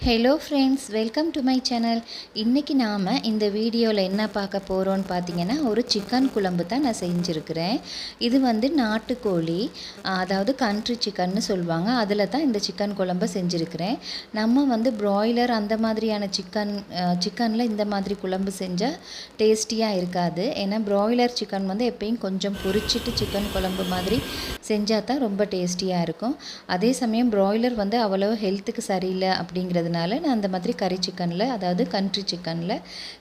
Hello friends, welcome to my channel. இன்றைக்கி நாம் இந்த வீடியோவில் என்ன பார்க்க போகிறோன்னு பார்த்தீங்கன்னா, ஒரு சிக்கன் குழம்பு தான் நான் செஞ்சுருக்கிறேன். இது வந்து நாட்டுக்கோழி, அதாவது கண்ட்ரி சிக்கன்னு சொல்லுவாங்க. அதில் தான் இந்த சிக்கன் குழம்பை செஞ்சுருக்கிறேன். நம்ம வந்து ப்ராய்லர் அந்த மாதிரியான சிக்கனில் இந்த மாதிரி குழம்பு செஞ்சால் டேஸ்டியாக இருக்காது. ஏன்னா ப்ராய்லர் சிக்கன் வந்து எப்பயும் கொஞ்சம் பொரிச்சிட்டு சிக்கன் குழம்பு மாதிரி செஞ்சால் தான் ரொம்ப டேஸ்டியாக இருக்கும். அதே சமயம் ப்ராய்லர் வந்து அவ்வளோ ஹெல்த்துக்கு சரியில்லை அப்படிங்கிறதுனால நான் அந்த மாதிரி கறி சிக்கனில், அதாவது கண்ட்ரி சிக்கனில்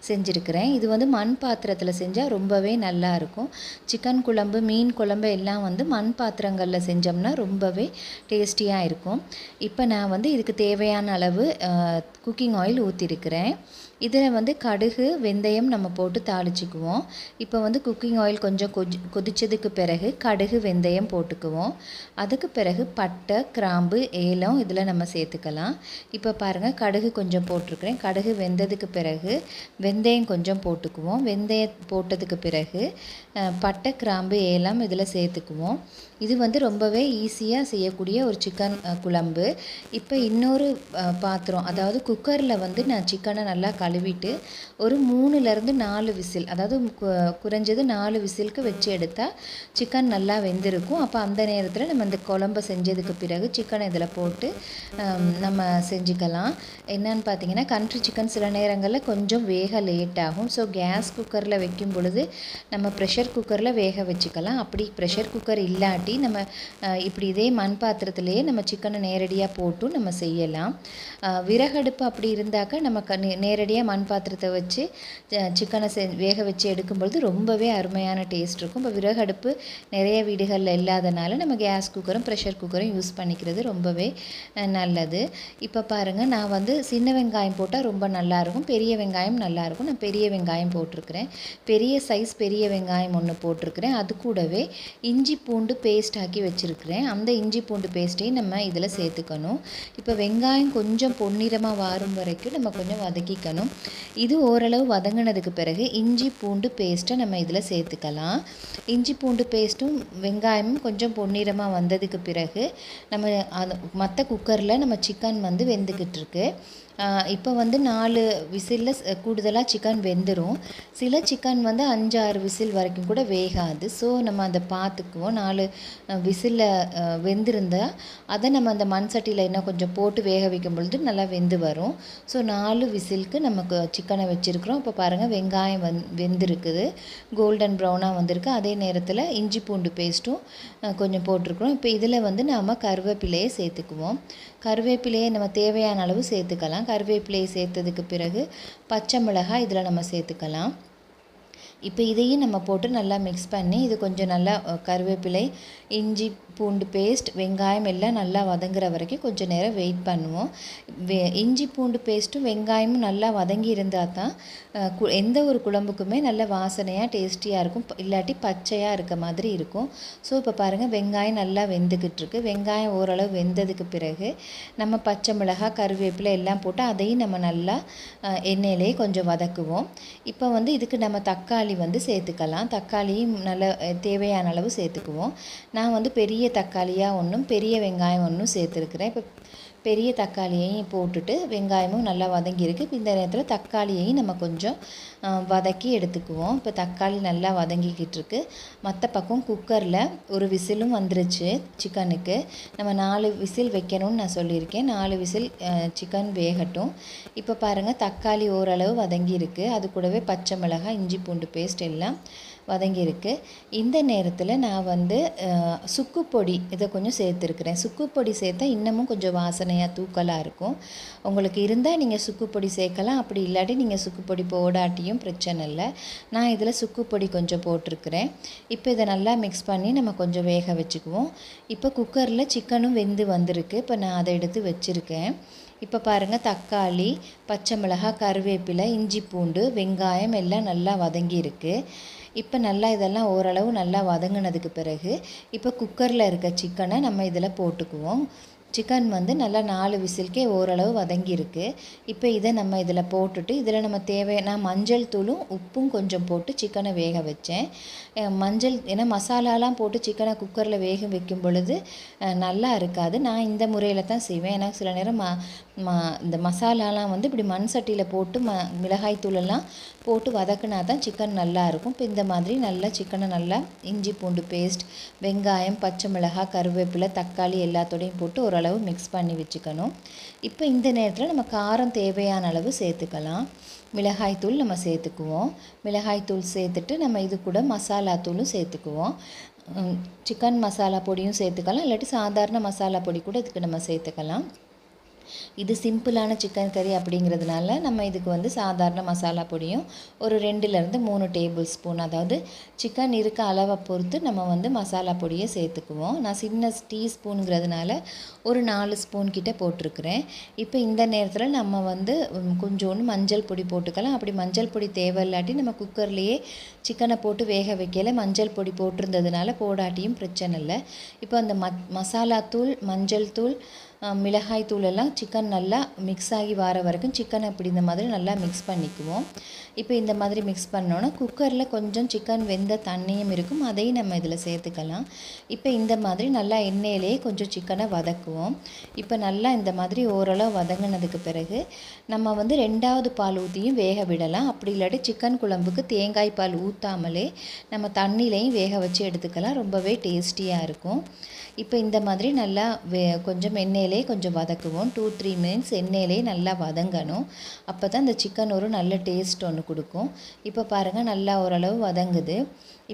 செஞ்சுருக்கிறேன். இது வந்து மண் பாத்திரத்தில் செஞ்சால் ரொம்பவே நல்லா இருக்கும். சிக்கன் குழம்பு, மீன் குழம்பு எல்லாம் வந்து மண் பாத்திரங்களில் செஞ்சோம்னா ரொம்பவே டேஸ்டியாக இருக்கும். இப்போ நான் வந்து இதுக்கு தேவையான அளவு குக்கிங் ஆயில் ஊற்றிருக்கிறேன். இதில் வந்து கடுகு, வெந்தயம் நம்ம போட்டு தாளிச்சிக்குவோம். இப்போ வந்து குக்கிங் ஆயில் கொஞ்சம் கொதிச்சதுக்கு பிறகு கடுகு, வெந்தயம் போட்டுக்குவோம். அதுக்கு பிறகு பட்டை, கிராம்பு, ஏலம் இதில் நம்ம சேர்த்துக்கலாம். இப்போ பாருங்கள், கடுகு கொஞ்சம் போட்டிருக்கிறேன். கடுகு வெந்ததுக்கு பிறகு வெந்தயம் கொஞ்சம் போட்டுக்குவோம். வெந்தயம் போட்டதுக்கு பிறகு பட்டை, கிராம்பு, ஏலம் இதில் சேர்த்துக்குவோம். இது வந்து ரொம்பவே ஈஸியாக செய்யக்கூடிய ஒரு சிக்கன் குழம்பு. இப்போ இன்னொரு பாத்திரம், அதாவது குக்கரில் வந்து நான் சிக்கனை நல்லா கழுவிட்டு ஒரு 3லேருந்து 4 விசில், அதாவது குறைஞ்சது 4 விசிலுக்கு வச்சு எடுத்தால் சிக்கன் நல்லா வெந்திருக்கும். அப்போ அந்த நேரத்தில் நம்ம இந்த குழம்பை செஞ்சதுக்கு பிறகு சிக்கனை இதில் போட்டு நம்ம செஞ்சுக்கலாம். என்னன்னு பார்த்தீங்கன்னா, கண்ட்ரி சிக்கன் சில நேரங்களில் கொஞ்சம் வேக லேட் ஆகும். ஸோ கேஸ் குக்கரில் வைக்கும் பொழுது நம்ம ப்ரெஷர் குக்கரில் வேக வச்சுக்கலாம். அப்படி ப்ரெஷர் குக்கர் இல்லாட்டி நம்ம இப்படி இதே மண் பாத்திரத்திலேயே நம்ம சிக்கனை நேரடியாக போட்டும் நம்ம செய்யலாம். விறகடுப்பு அப்படி இருந்தாக்க நம்ம நேரடியாக மண் பாத்திரத்தை வச்சு சிக்கனை வேக வச்சு எடுக்கும்பொழுது ரொம்பவே அருமையான டேஸ்ட் இருக்கும். இப்போ விறகடுப்பு நிறைய வீடுகளில் இல்லாதனால நம்ம கேஸ் குக்கரும் ப்ரெஷர் குக்கரும் யூஸ் பண்ணிக்கிறது ரொம்பவே நல்லது. இப்போ பாருங்கள், நான் வந்து சின்ன வெங்காயம் போட்டால் ரொம்ப நல்லாயிருக்கும், பெரிய வெங்காயம் நல்லாயிருக்கும். நான் பெரிய வெங்காயம் போட்டிருக்கிறேன். பெரிய சைஸ் பெரிய வெங்காயம் ஒன்று போட்டிருக்கிறேன். அது கூடவே இஞ்சி பூண்டு பேஸ்ட் ஆக்கி வச்சுருக்கிறேன். அந்த இஞ்சி பூண்டு பேஸ்ட்டையும் நம்ம இதில் சேர்த்துக்கணும். இப்போ வெங்காயம் கொஞ்சம் பொன்னிறமாக வாரும் வரைக்கும் நம்ம கொஞ்சம் வதக்கிக்கணும். இது ஓரளவு வதங்கினதுக்கு பிறகு இஞ்சி பூண்டு பேஸ்ட்டை நம்ம இதில் சேர்த்துக்கலாம். இஞ்சி பூண்டு பேஸ்ட்டும் வெங்காயமும் கொஞ்சம் பொன்னிறமாக வந்ததுக்கு பிறகு நம்ம மற்ற குக்கரில் நம்ம சிக்கன் வந்து வெந்துக்கிட்டு இருக்கு. இப்போ வந்து 4 விசிலில் கூடுதலாக சிக்கன் வெந்துடும். சில சிக்கன் வந்து 5-6 விசில் வரைக்கும் கூட வேகாது. ஸோ நம்ம அதை பார்த்துக்குவோம். 4 விசிலில் வெந்திருந்தால் அதை நம்ம அந்த மண் சட்டியில் இன்னும் கொஞ்சம் போட்டு வேக வைக்கும் பொழுது நல்லா வெந்து வரும். ஸோ 4 விசிலுக்கு நமக்கு சிக்கனை வச்சுருக்குறோம். இப்போ பாருங்கள், வெங்காயம் வெந்திருக்குது, கோல்டன் ப்ரௌனாக வந்திருக்கு. அதே நேரத்தில் இஞ்சி பூண்டு பேஸ்ட்டும் கொஞ்சம் போட்டிருக்கிறோம். இப்போ இதில் வந்து நாம் கருவேப்பிலையை சேர்த்துக்குவோம். கருவேப்பிலையை நம்ம தேவையான அளவு சேர்த்துக்கலாம். கருவேப்பிலையை சேர்த்ததுக்கு பிறகு பச்சை மிளகாய் இதில் நம்ம சேர்த்துக்கலாம். இப்போ இதையும் நம்ம போட்டு நல்லா மிக்ஸ் பண்ணி இது கொஞ்சம் நல்லா கருவேப்பிலை, இஞ்சி பூண்டு பேஸ்ட், வெங்காயம் எல்லாம் நல்லா வதங்குற வரைக்கும் கொஞ்சம் நேரம் வெயிட் பண்ணுவோம். இஞ்சி பூண்டு பேஸ்ட்டும் வெங்காயமும் நல்லா வதங்கி இருந்தால் தான் எந்த ஒரு குழம்புக்குமே நல்ல வாசனையாக டேஸ்டியாக இருக்கும். இல்லாட்டி பச்சையாக இருக்க மாதிரி இருக்கும். ஸோ இப்போ பாருங்கள், வெங்காயம் நல்லா வெந்துக்கிட்டு இருக்கு. வெங்காயம் ஓரளவு வெந்ததுக்கு பிறகு நம்ம பச்சை மிளகாய், கருவேப்பிலை எல்லாம் போட்டு அதையும் நம்ம நல்லா எண்ணெயிலே கொஞ்சம் வதக்குவோம். இப்போ வந்து இதுக்கு நம்ம தக்காளி வந்து சேர்த்துக்கலாம். தக்காளியும் நல்ல தேவையான அளவு சேர்த்துக்குவோம். நான் வந்து பெரிய தக்காளியாக ஒன்றும் பெரிய வெங்காயம் ஒன்றும் சேர்த்துருக்குறேன். இப்போ பெரிய தக்காளியையும் போட்டுட்டு வெங்காயமும் நல்லா வதங்கியிருக்கு. இப்போ இந்த நேரத்தில் தக்காளியையும் நம்ம கொஞ்சம் வதக்கி எடுத்துக்குவோம். இப்போ தக்காளி நல்லா வதங்கிக்கிட்டு இருக்கு. மற்ற பக்கம் குக்கரில் ஒரு விசிலும் வந்துருச்சு சிக்கனுக்கு. நம்ம 4 விசில் வைக்கணும்னு நான் சொல்லியிருக்கேன். 4 விசில் சிக்கன் வேகட்டும். இப்போ பாருங்கள், தக்காளி ஓரளவு வதங்கியிருக்கு. அது கூடவே பச்சை மிளகாய், இஞ்சி பூண்டு பேஸ்ட் எல்லாம் வதங்கியிருக்கு. இந்த நேரத்தில் நான் வந்து சுக்கு பொடி இதை கொஞ்சம் சேர்த்துருக்குறேன். சுக்கு பொடி சேர்த்தா இன்னமும் கொஞ்சம் வாசனையாக தூக்கலாக இருக்கும். உங்களுக்கு இருந்தால் நீங்கள் சுக்கு பொடி சேர்க்கலாம். அப்படி இல்லாட்டி நீங்கள் சுக்கு பொடி போடாட்டியும் பிரச்சனை இல்லை. நான் இதில் சுக்கு பொடி கொஞ்சம் போட்டிருக்கிறேன். இப்போ இதை நல்லா மிக்ஸ் பண்ணி நம்ம கொஞ்சம் வேக வச்சுக்குவோம். இப்போ குக்கரில் சிக்கனும் வெந்து வந்திருக்கு. இப்போ நான் அதை எடுத்து வச்சுருக்கேன். இப்போ பாருங்கள், தக்காளி, பச்சை மிளகாய், கருவேப்பிலை, இஞ்சி பூண்டு, வெங்காயம் எல்லாம் நல்லா வதங்கியிருக்கு. இப்போ நல்லா இதெல்லாம் ஓரளவு நல்லா வதங்கினதுக்கு பிறகு இப்போ குக்கரில் இருக்க சிக்கனை நம்ம இதில் போட்டுக்குவோம். சிக்கன் வந்து நல்லா 4 விசிலுக்கே ஓரளவு வதங்கியிருக்கு. இப்போ இதை நம்ம இதில் போட்டுட்டு இதில் நம்ம தேவையான மஞ்சள் தூளும் உப்பும் கொஞ்சம் போட்டு சிக்கனை வேக வச்சேன். மஞ்சள் ஏன்னா மசாலாலாம் போட்டு சிக்கனை குக்கரில் வேக வைக்கும் பொழுது நல்லா இருக்காது. நான் இந்த முறையில் தான் செய்வேன். ஏன்னா சில நேரம் இந்த மசாலாலாம் வந்து இப்படி மண் சட்டியில் போட்டு மிளகாய் தூளெல்லாம் போட்டு வதக்குனா தான் சிக்கன் நல்லாயிருக்கும். இப்போ இந்த மாதிரி நல்லா சிக்கனை நல்லா இஞ்சி பூண்டு பேஸ்ட், வெங்காயம், பச்சை மிளகாய், கருவேப்பிலை, தக்காளி எல்லாத்தோடையும் போட்டு ஓரளவு மிக்ஸ் பண்ணி வச்சுக்கணும். இப்போ இந்த நேரத்தில் நம்ம காரம் தேவையான அளவு சேர்த்துக்கலாம். மிளகாய்த்தூள் நம்ம சேர்த்துக்குவோம். மிளகாய்த்தூள் சேர்த்துட்டு நம்ம இது கூட மசாலா தூளும் சேர்த்துக்குவோம். சிக்கன் மசாலா பொடியும் சேர்த்துக்கலாம், இல்லாட்டி சாதாரண மசாலா பொடி கூட இதுக்கு நம்ம சேர்த்துக்கலாம். இது சிம்பிளான சிக்கன் கறி அப்படிங்கிறதுனால நம்ம இதுக்கு வந்து சாதாரண மசாலா பொடியும் ஒரு 2லேருந்து 3 டேபிள் ஸ்பூன், அதாவது சிக்கன் இருக்க அளவை பொறுத்து நம்ம வந்து மசாலா பொடியை சேர்த்துக்குவோம். நான் சின்ன டீஸ்பூனுங்கிறதுனால ஒரு 4 ஸ்பூன் கிட்ட போட்டிருக்கிறேன். இப்போ இந்த நேரத்தில் நம்ம வந்து கொஞ்சோண்டு மஞ்சள் பொடி போட்டுக்கலாம். அப்படி மஞ்சள் பொடி தேவை இல்லாட்டி நம்ம குக்கர்லேயே சிக்கனை போட்டு வேக வைக்கல மஞ்சள் பொடி போட்டிருந்ததுனால போடாட்டியும் பிரச்சனை இல்லை. இப்போ அந்த மசாலா தூள், மஞ்சள் தூள், மிளகாய் தூள் எல்லாம் சிக்கன் நல்லா மிக்ஸ் ஆகி வர வரைக்கும் சிக்கனை இப்படி இந்த மாதிரி நல்லா மிக்ஸ் பண்ணிக்குவோம். இப்போ இந்த மாதிரி மிக்ஸ் பண்ணோன்னா குக்கரில் கொஞ்சம் சிக்கன் வெந்த தண்ணியும் இருக்கும், அதையும் நம்ம இதில் சேர்த்துக்கலாம். இப்போ இந்த மாதிரி நல்லா எண்ணெயிலேயே கொஞ்சம் சிக்கனை வதக்குவோம். இப்போ நல்லா இந்த மாதிரி ஓரளவு வதங்கினதுக்கு பிறகு நம்ம வந்து 2வது பால் ஊற்றியும் வேக விடலாம். அப்படி இல்லாட்டி சிக்கன் குழம்புக்கு தேங்காய் பால் ஊற்றாமலே நம்ம தண்ணியிலையும் வேக வச்சு எடுத்துக்கலாம். ரொம்பவே டேஸ்டியாக இருக்கும். இப்போ இந்த மாதிரி நல்லா கொஞ்சம் எண்ணெயிலே கொஞ்சம் வதக்குவோம். 2-3 மினிட்ஸ் எண்ணெயிலே நல்லா வதங்கணும். அப்போ தான் இந்த சிக்கன் ஒரு நல்ல டேஸ்ட் ஒன்று கொடுக்கும். இப்போ பாருங்கள் நல்லா ஓரளவு வதங்குது.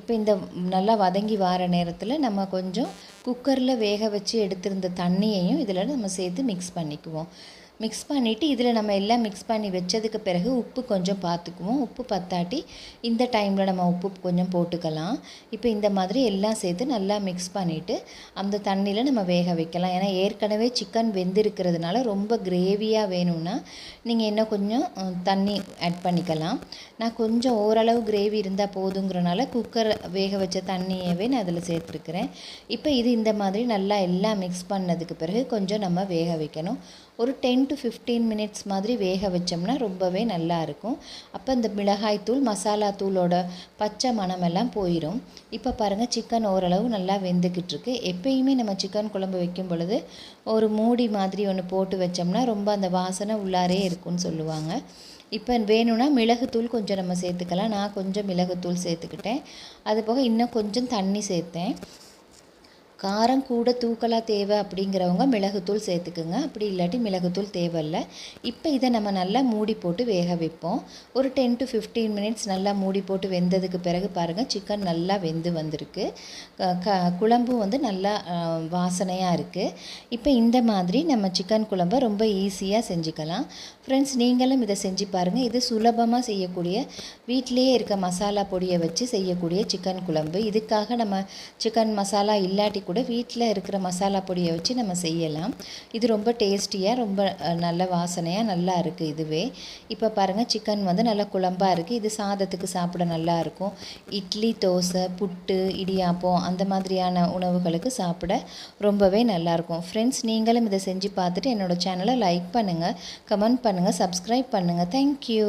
இப்போ இந்த நல்லா வதங்கி வர நேரத்தில் நம்ம கொஞ்சம் குக்கரில் வேக வச்சு எடுத்திருந்த தண்ணியையும் இதில் நம்ம சேர்த்து மிக்ஸ் பண்ணிக்குவோம். மிக்ஸ் பண்ணிவிட்டு இதில் நம்ம எல்லாம் மிக்ஸ் பண்ணி வச்சதுக்கு பிறகு உப்பு கொஞ்சம் பார்த்துக்குவோம். உப்பு பத்தாட்டி இந்த டைமில் நம்ம உப்பு கொஞ்சம் போட்டுக்கலாம். இப்போ இந்த மாதிரி எல்லாம் சேர்த்து நல்லா மிக்ஸ் பண்ணிவிட்டு அந்த தண்ணியில் நம்ம வேக வைக்கலாம். ஏன்னா ஏற்கனவே சிக்கன் வெந்திருக்கிறதுனால ரொம்ப கிரேவியாக வேணும்னா நீங்கள் இன்னும் கொஞ்சம் தண்ணி ஆட் பண்ணிக்கலாம். நான் கொஞ்சம் ஓரளவு கிரேவி இருந்தால் போதுங்கிறனால குக்கர் வேக வச்ச தண்ணியவே நான் அதில் சேர்த்துருக்குறேன். இப்போ இது இந்த மாதிரி நல்லா எல்லாம் மிக்ஸ் பண்ணதுக்கு பிறகு கொஞ்சம் நம்ம வேக வைக்கணும். ஒரு 10 to 15 மினிட்ஸ் மாதிரி வேக வச்சோம்னா ரொம்பவே நல்லாயிருக்கும். அப்போ இந்த மிளகாய்த்தூள், மசாலா தூளோட பச்சை மணமெல்லாம் போயிடும். இப்போ பாருங்கள் சிக்கன் ஓரளவு நல்லா வெந்துக்கிட்டுருக்கு. எப்பயுமே நம்ம சிக்கன் குழம்பு வைக்கும் பொழுது ஒரு மூடி மாதிரி ஒன்று போட்டு வச்சோம்னா ரொம்ப அந்த வாசனை உள்ளாரே இருக்குன்னு சொல்லுவாங்க. இப்போ வேணும்னா மிளகுத்தூள் கொஞ்சம் நம்ம சேர்த்துக்கலாம். நான் கொஞ்சம் மிளகுத்தூள் சேர்த்துக்கிட்டேன். அது போக இன்னும் கொஞ்சம் தண்ணி சேர்த்தேன். காரம் கூட தூக்கலாக தேவை அப்படிங்கிறவங்க மிளகுத்தூள் சேர்த்துக்குங்க. அப்படி இல்லாட்டி மிளகுத்தூள் தேவையில்லை. இப்போ இதை நம்ம நல்லா மூடி போட்டு வேக வைப்போம். ஒரு 10 to 15 மினிட்ஸ் நல்லா மூடி போட்டு வெந்ததுக்கு பிறகு பாருங்கள் சிக்கன் நல்லா வெந்து வந்திருக்கு. குழம்பும் வந்து நல்லா வாசனையாக இருக்குது. இப்போ இந்த மாதிரி நம்ம சிக்கன் குழம்பை ரொம்ப ஈஸியாக செஞ்சுக்கலாம். ஃப்ரெண்ட்ஸ், நீங்களும் இதை செஞ்சு பாருங்கள். இது சுலபமாக செய்யக்கூடிய, வீட்டிலேயே இருக்க மசாலா பொடியை வச்சு செய்யக்கூடிய சிக்கன் குழம்பு. இதுக்காக நம்ம சிக்கன் மசாலா இல்லாட்டி கூட வீட்டில் இருக்கிற மசாலா பொடியை வச்சு நம்ம செய்யலாம். இது ரொம்ப டேஸ்டியாக, ரொம்ப நல்ல வாசனையாக நல்லா இருக்குது இதுவே. இப்போ பாருங்கள் சிக்கன் வந்து நல்லா குழம்பாக இருக்குது. இது சாதத்துக்கு சாப்பிட நல்லாயிருக்கும். இட்லி, தோசை, புட்டு, இடியாப்பம் அந்த மாதிரியான உணவுகளுக்கு சாப்பிட ரொம்பவே நல்லாயிருக்கும். ஃப்ரெண்ட்ஸ், நீங்களும் இதை செஞ்சு பார்த்துட்டு என்னோடய சேனலை லைக் பண்ணுங்கள், கமெண்ட் பண்ணுங்கள், சப்ஸ்கிரைப் பண்ணுங்கள். தேங்க்யூ.